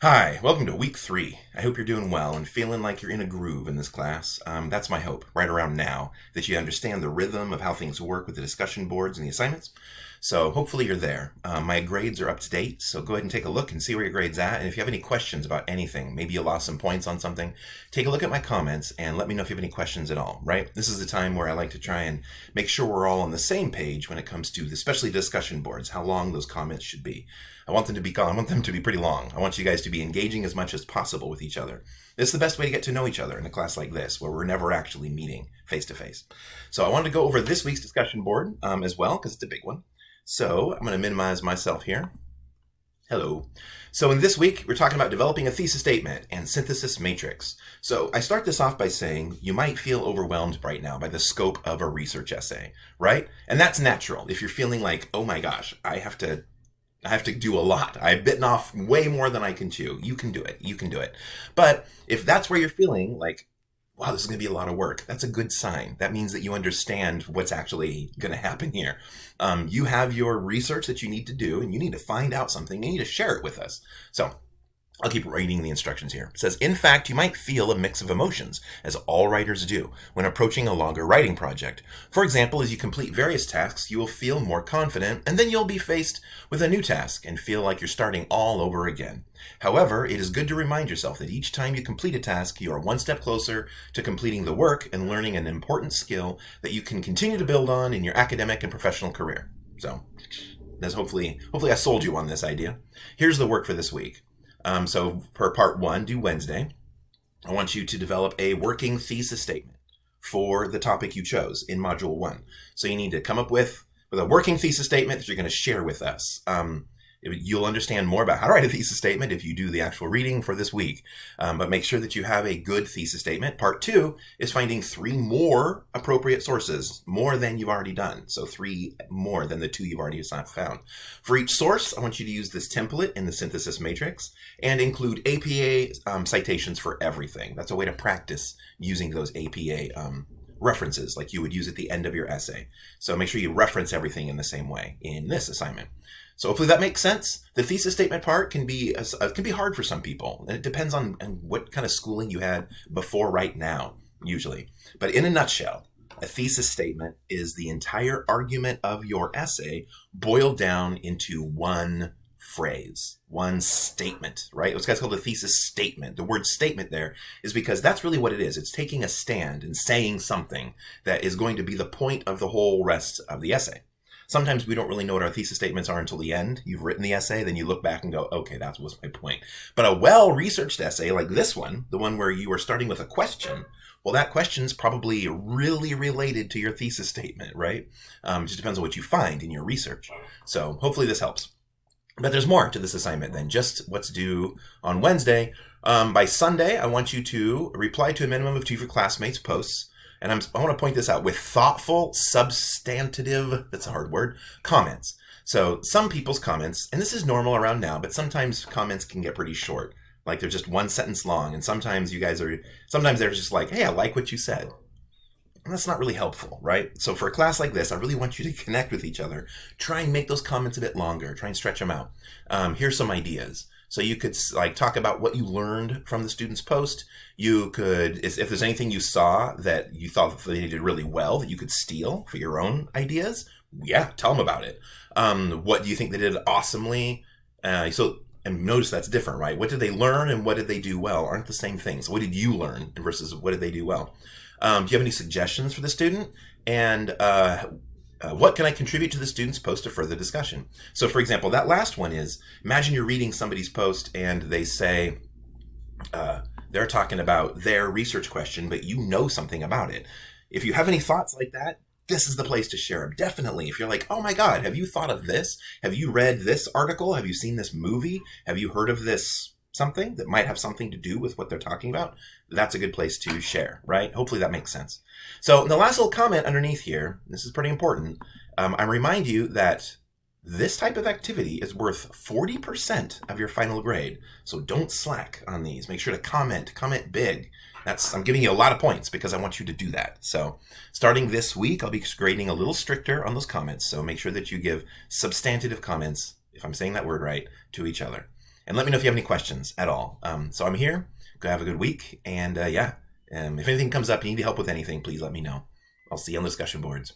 Hi, welcome to week 3. I hope you're doing well and feeling like you're in a groove in this class. That's my hope, right around now, that you understand the rhythm of how things work with the discussion boards and the assignments. So hopefully you're there. My grades are up to date, so go ahead and take a look and see where your grade's at. And if you have any questions about anything, maybe you lost some points on something, take a look at my comments and let me know if you have any questions at all, right? This is the time where I like to try and make sure we're all on the same page when it comes to, especially discussion boards, how long those comments should be. I want them to be pretty long. I want you guys to be engaging as much as possible with each other. This is the best way to get to know each other in a class like this, where we're never actually meeting face to face. So I wanted to go over this week's discussion board as well, because it's a big one. So I'm going to minimize myself here. Hello. So in this week, we're talking about developing a thesis statement and synthesis matrix. So I start this off by saying you might feel overwhelmed right now by the scope of a research essay, right? And that's natural. If you're feeling like, oh my gosh, I have to do a lot. I've bitten off way more than I can chew. You can do it. You can do it. But if that's where you're feeling like, wow, this is going to be a lot of work, that's a good sign. That means that you understand what's actually going to happen here. You have your research that you need to do, and you need to find out something. You need to share it with us. So I'll keep reading the instructions here. It says, in fact, you might feel a mix of emotions, as all writers do, when approaching a longer writing project. For example, as you complete various tasks, you will feel more confident, and then you'll be faced with a new task and feel like you're starting all over again. However, it is good to remind yourself that each time you complete a task, you are one step closer to completing the work and learning an important skill that you can continue to build on in your academic and professional career. So, hopefully I sold you on this idea. Here's the work for this week. So for part 1, due Wednesday, I want you to develop a working thesis statement for the topic you chose in module 1. So you need to come up with a working thesis statement that you're going to share with us. You'll understand more about how to write a thesis statement if you do the actual reading for this week. But make sure that you have a good thesis statement. Part 2 is finding 3 more appropriate sources, more than you've already done. So 3 more than the 2 you've already found. For each source, I want you to use this template in the synthesis matrix and include APA citations for everything. That's a way to practice using those APA references like you would use at the end of your essay. So make sure you reference everything in the same way in this assignment. So hopefully that makes sense. The thesis statement part can be hard for some people. And it depends on what kind of schooling you had before right now, usually. But in a nutshell, a thesis statement is the entire argument of your essay boiled down into one phrase, one statement, right? What's called a thesis statement. The word statement there is because that's really what it is. It's taking a stand and saying something that is going to be the point of the whole rest of the essay. Sometimes we don't really know what our thesis statements are until the end. You've written the essay, then you look back and go, okay, that was my point. But a well-researched essay like this one, the one where you are starting with a question, well, that question's probably really related to your thesis statement, right? It just depends on what you find in your research. So hopefully this helps. But there's more to this assignment than just what's due on Wednesday. By Sunday, I want you to reply to a minimum of 2 of your classmates' posts. And I want to point this out with thoughtful, substantive, that's a hard word, comments. So some people's comments, and this is normal around now, but sometimes comments can get pretty short. Like they're just one sentence long. And sometimes they're just like, hey, I like what you said. And that's not really helpful, right? So for a class like this, I really want you to connect with each other. Try and make those comments a bit longer. Try and stretch them out. Here's some ideas. So you could talk about what you learned from the student's post. You could, if there's anything you saw that you thought that they did really well that you could steal for your own ideas, yeah, tell them about it. What do you think they did awesomely? And notice that's different, right? What did they learn and what did they do well aren't the same things. What did you learn versus what did they do well? Do you have any suggestions for the student? And what can I contribute to the student's post to further discussion? So for example, that last one is, imagine you're reading somebody's post and they say, they're talking about their research question, but you know something about it. If you have any thoughts like that, this is the place to share them. Definitely. If you're like, oh my God, have you thought of this? Have you read this article? Have you seen this movie? Have you heard of this something that might have something to do with what they're talking about? That's a good place to share, right? Hopefully that makes sense. So in the last little comment underneath here, this is pretty important. I remind you that this type of activity is worth 40% of your final grade. So don't slack on these. Make sure to comment big. I'm giving you a lot of points because I want you to do that. So starting this week, I'll be grading a little stricter on those comments. So make sure that you give substantive comments, if I'm saying that word right, to each other. And let me know if you have any questions at all. So I'm here. Go have a good week. And if anything comes up, you need help with anything, please let me know. I'll see you on the discussion boards.